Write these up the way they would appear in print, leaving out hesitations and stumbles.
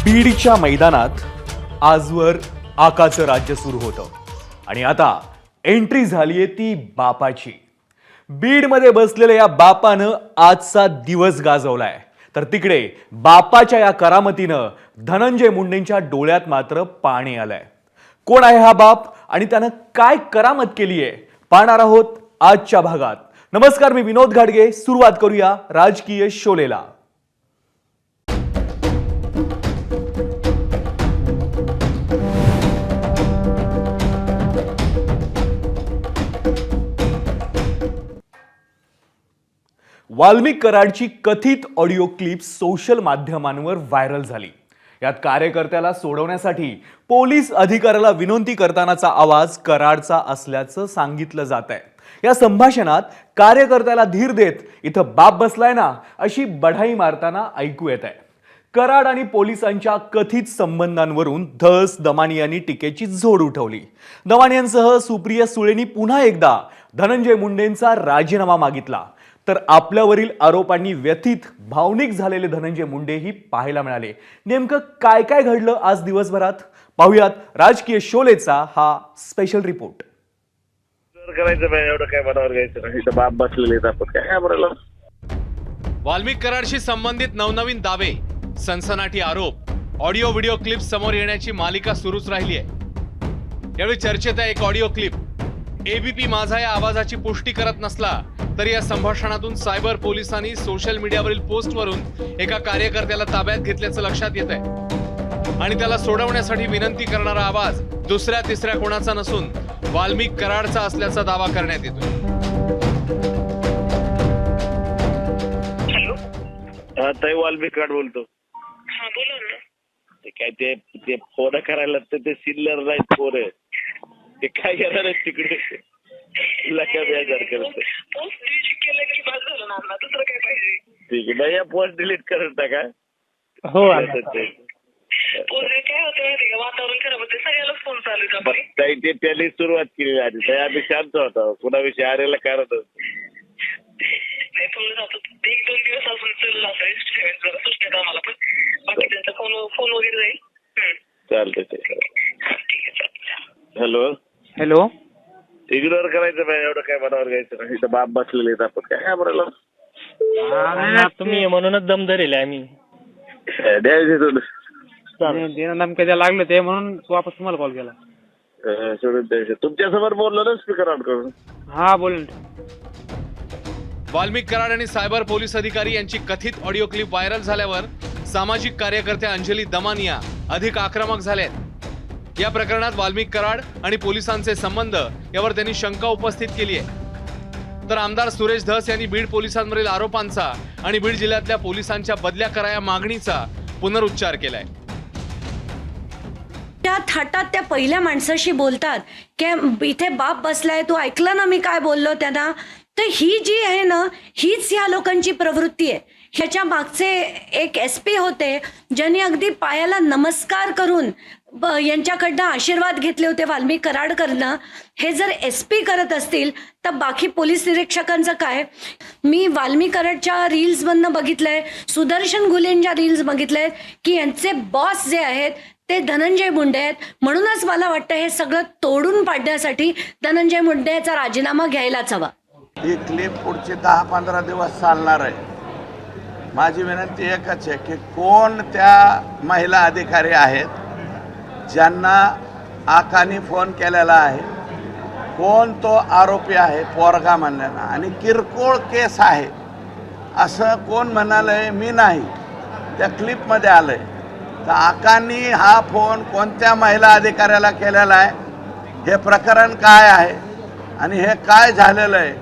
बीडच्या मैदानात आजवर आकाचं राज्य सुरू होतं आणि आता एंट्री झालीये ती बापाची. बीडमध्ये बसलेल्या या बापानं आजचा दिवस गाजवलाय. तर तिकडे बापाच्या या करामतीनं धनंजय मुंडेंच्या डोळ्यात मात्र पाणी आलंय. कोण आहे हा बाप आणि त्यानं काय करामत केली आहे पाहणार आहोत आजच्या भागात. नमस्कार, मी विनोद घाडगे. सुरुवात करूया राजकीय शोलेला. वाल्मिक कराडची कथित ऑडिओ क्लिप सोशल माध्यमांवर व्हायरल झाली. यात कार्यकर्त्याला सोडवण्यासाठी पोलीस अधिकाऱ्याला विनंती करतानाचा आवाज कराडचा असल्याचं सांगितलं जात आहे. या संभाषणात कार्यकर्त्याला धीर देत इथं बाप बसलाय ना अशी बढाई मारताना ऐकू येत आहे. कराड आणि पोलिसांच्या कथित संबंधांवरून धस दमानियांनी टीकेची झोड उठवली. दमानियांसह सुप्रिया सुळेंनी पुन्हा एकदा धनंजय मुंडेंचा राजीनामा मागितला. तर आपल्यावरील आरोपांनी व्यथित भावनिक झालेले धनंजय मुंडेही पाहायला मिळाले. नेमकं काय काय घडलं आज दिवसभरात पाहूयात राजकीय शोलेचा हा स्पेशल रिपोर्ट. एवढं काय मनावर घ्यायचं नाही. बाप बसलेले आपण काय बोलायला. वाल्मिक कराडशी संबंधित नवनवीन दावे, सनसनाटी आरोप, ऑडिओ व्हिडिओ क्लिप समोर येण्याची मालिका सुरूच राहिली आहे. यावेळी चर्चेत आहे एक ऑडिओ क्लिप. एबीपी माझा या आवाजाची पुष्टी करत नसला तरी या संभाषणातून सायबर पोलिसांनी सोशल मीडियावरील पोस्टवरून एका कार्यकर्त्याला ताब्यात घेतल्याचं लक्षात येत आहे आणि त्याला सोडवण्यासाठी विनंती करणारा आवाज दुसऱ्या तिसऱ्या कोणाचा नसून वाल्मिक कराडचा असल्याचा दावा करण्यात येतोय. ताई वाल्मिक कराड बोलतो. हा बोला ना. ते काय ते फोन करायला ते सिल्लर नाहीत पोरं. ते काय करणार आहे तिकडे लक्षात यायचं करत. पोस्ट डिलीट केलं की बस झालं ना. दुसरं काय पाहिजे. ठीक आहे नाही, पोस्ट डिलीट करत टाका. हो पोरे काय होतं माहिती का, वातावरण खराब होते, सगळ्यालाच फोन चालू आहे आपली. ताई ते त्यांनी सुरुवात केली आधी. ताई आम्ही शांत होता, कुणाविषयी आरेला कारण नाही फोन जातो. एक दोन दिवस अजून चालला असं सुचण्यात आम्हाला, पण बाकी त्यांचा फोन वगैरे जाईल. चालतंय ते. ठीक आहे चालतं. हॅलो हॅलो, इग्नोर करायचं नाही. एवढं काय मनावर घ्यायचं नाही. बाप बसलेले आपण काय बोलायला. तुम्ही म्हणूनच दम धरेल आम्ही. द्यायचे थोडं नेमकं द्या लागलं ते म्हणून वापस तुम्हाला कॉल केला. सोडून द्यायचं. तुमच्यासमोर बोललो ना स्पीकर ऑन करून. हा बोल. वाल्मिक कराड आणि सायबर पोलीस अधिकारी यांची कथित ऑडिओ क्लिप व्हायरल झाल्यावर सामाजिक कार्यकर्त्या अंजली दमानिया अधिक आक्रमक झालेत. या प्रकरणात वाल्मिक कराड आणि पोलिसांचे संबंध यावर त्यांनी शंका उपस्थित केली आहे. तर आमदार सुरेश धस यांनी बीड पोलिसांवरील आरोपांचा आणि बीड जिल्ह्यातल्या पोलिसांच्या बदल्या करा या मागणीचा पुनरुच्चार केलाय. त्या थाटात त्या पहिल्या माणसाशी बोलतात की इथे बाप बसलाय, तू ऐकलं ना मी काय बोललो त्यांना. तर ही जी आहे ना, हीच ह्या लोकांची प्रवृत्ती आहे. ह्याच्या मागचे एक SP होते ज्यांनी अगदी पायाला नमस्कार करून यांच्याकडनं आशीर्वाद घेतले होते वाल्मिक कराडकडनं. हे जर SP करत असतील तर बाकी पोलीस निरीक्षकांचं काय. मी वाल्मिक कराडच्या रील्समधनं बघितलंय, सुदर्शन घुलेंच्या रील्स बघितलेत की यांचे बॉस जे आहेत ते धनंजय मुंडे आहेत. म्हणूनच मला वाटतं हे सगळं तोडून पाडण्यासाठी धनंजय मुंडेचा राजीनामा घ्यायलाच हवा. ही क्लिप पुढचे 10-15 दिवस चालणार आहे. माझी विनंती एकच आहे की कोण त्या महिला अधिकारी आहेत ज्यांना आकानी फोन केलेला आहे, कोण तो आरोपी आहे पोरगा म्हणलेला आणि किरकोळ केस आहे असं कोण म्हणालंय. मी नाही, त्या क्लिपमध्ये आलंय. तर आकानी हा फोन कोणत्या महिला अधिकाऱ्याला केलेला आहे, हे प्रकरण काय आहे आणि हे काय झालेलं आहे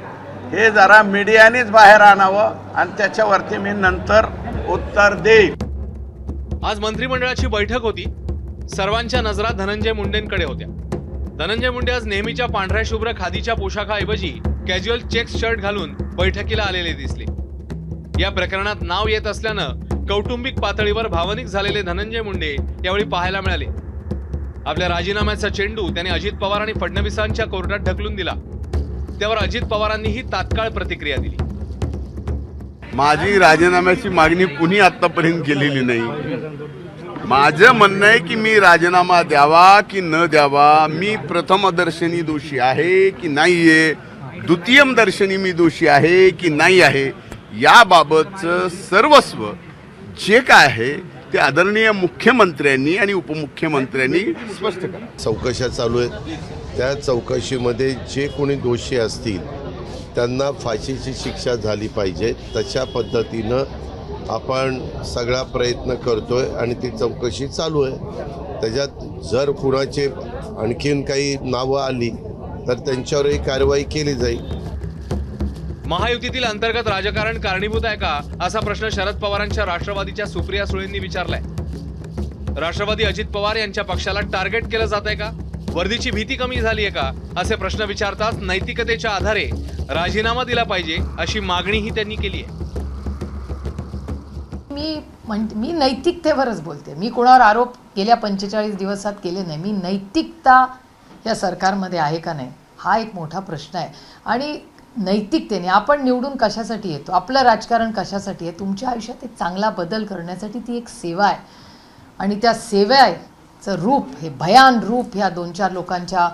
हे जरा मीडियानेच बाहेर आणावं आणि त्याच्यावरती मी नंतर उत्तर देईन. आज मंत्रिमंडळाची बैठक होती. सर्वांच्या नजरा धनंजय मुंडेंकडे होत्या. धनंजय मुंडे आज नेहमीच्या पांढऱ्या शुभ्र खादीच्या पोशाखाऐवजी कॅज्युअल चेक्स शर्ट घालून बैठकीला आलेले दिसले. या प्रकरणात नाव येत असल्यानं कौटुंबिक पातळीवर भावनिक झालेले धनंजय मुंडे यावेळी पाहायला मिळाले. आपल्या राजीनाम्याचा चेंडू त्यांनी अजित पवार आणि फडणवीसांच्या कोर्टात ढकलून दिला. त्यावर अजित पवारांनीही तात्काळ प्रतिक्रिया दिली. माझी राजीनाम्याची मागणी कुणी आतापर्यंत केलेली नाही. माझं म्हणणं आहे की मी राजीनामा द्यावा की न द्यावा, मी प्रथमदर्शनी दोषी आहे की नाही आहे, द्वितीयम दर्शनी मी दोषी आहे की नाही आहे, याबाबतचं सर्वस्व जे काय आहे ते आदरणीय मुख्यमंत्र्यांनी आणि उपमुख्यमंत्र्यांनी स्पष्ट करा. चौकशा चालू आहेत. त्या चौकशीमध्ये जे कोणी दोषी असतील त्यांना फाशीची शिक्षा झाली पाहिजे. तशा पद्धतीनं आपण सगळा प्रयत्न करतोय आणि ती चौकशी चालू आहे. त्याच्यात जर कुणाचे आणखीन काही नावं आली तर त्यांच्यावरही कारवाई केली जाईल. महायुतीतील अंतर्गत राजकारण कारणीभूत आहे का, असा प्रश्न शरद पवारांच्या राष्ट्रवादीच्या सुप्रिया सुळेंनी विचारलाय. राष्ट्रवादी अजित पवार यांच्या पक्षाला टार्गेट केलं जात आहे का, वर्दीची भीती कमी झाली आहे का, असे प्रश्न विचारताच नैतिकतेच्या आधारे राजीनामा दिला पाहिजे अशी मागणीही त्यांनी केली आहे. मी नैतिकतेवरच बोलते. मी कोणावर आरोप गेल्या 45 दिवसात केले नाही. मी नैतिकता या सरकारमध्ये आहे का नाही हा एक मोठा प्रश्न आहे. आणि नैतिकतेने आपण निवडून कशासाठी येतो, आपलं राजकारण कशासाठी आहे, तुमच्या आयुष्यात एक चांगला बदल करण्यासाठी ती एक सेवा आहे. आणि त्या सेवेचं रूप, हे भयान रूप ह्या 2-4 लोकांच्या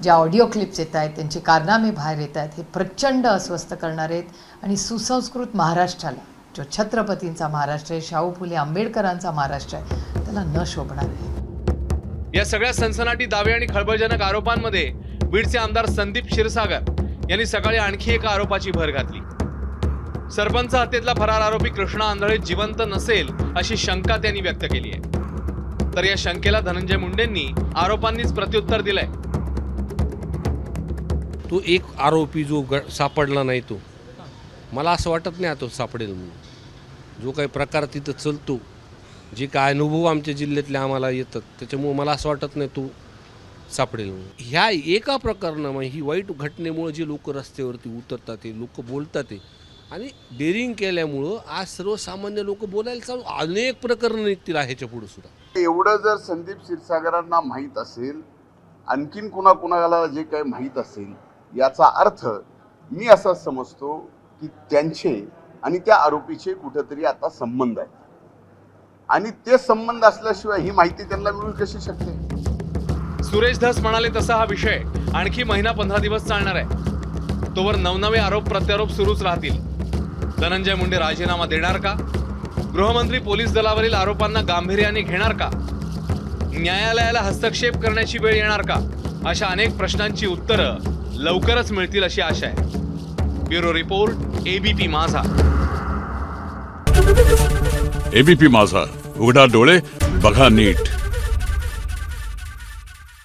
ज्या ऑडिओ क्लिप्स येत आहेत, त्यांचे कारनामे बाहेर येत आहेत, हे प्रचंड अस्वस्थ करणार आहेत. आणि सुसंस्कृत महाराष्ट्राला, जो छत्रपतींचा महाराष्ट्र आहे, शाहू फुले आंबेडकरांचा महाराष्ट्र आहे, त्याला न शोभणार आहे. या सगळ्या सनसनाटी दावे आणि खळबळजनक आरोपांमध्ये बीडचे आमदार संदीप क्षीरसागर यांनी सकाळी आणखी एका आरोपाची भर घातली. सरपंच हत्येतला फरार आरोपी कृष्णा आंधळे जिवंत नसेल अशी शंका त्यांनी व्यक्त केली आहे. तर या शंकेला धनंजय मुंडेंनी आरोपांनीच प्रत्युत्तर दिलंय. तो एक आरोपी जो सापडला नाही, तो मला असं वाटत नाही तो सापडेल म्हणून. जो काही प्रकार तिथं चालतो, जे काय अनुभव आमच्या जिल्ह्यातले आम्हाला येतात, त्याच्यामुळे मला असं वाटत नाही तो सापडेल म्हणून. ह्या एका प्रकरणामुळे, ही वाईट घटनेमुळे जे लोक रस्त्यावरती उतरतात, ते लोक बोलतात, आणि डेअरिंग केल्यामुळं आज सर्वसामान्य लोक बोलायला चालू, अनेक प्रकरणं निघतील ह्याच्या पुढे सुद्धा. एवढं जर संदीप क्षीरसागरांना माहीत असेल, आणखीन कुणाला जे काही माहीत असेल, याचा अर्थ मी असा समजतो की त्यांचे आणि त्या आरोपीचे कुठेतरी आता संबंध आहेत. आणि ते संबंध असल्याशिवाय ही माहिती त्यांना मिळू कशी शकते. सुरेश धस म्हणाले तसा हा विषय आणखी महिना 15 दिवस चालणार आहे. तोवर नवनवे आरोप प्रत्यारोप सुरूच राहतील. धनंजय मुंडे राजीनामा देणार का, गृहमंत्री पोलीस दलावरील आरोपांना गांभीर्याने घेणार का, न्यायालयाला हस्तक्षेप करण्याची वेळ येणार का, अशा अनेक प्रश्नांची उत्तरं लवकरच मिळतील अशी आशा आहे. ब्युरो रिपोर्ट, एबीपी माझा. एबीपी माझा, उघडा डोळे बघा नीट.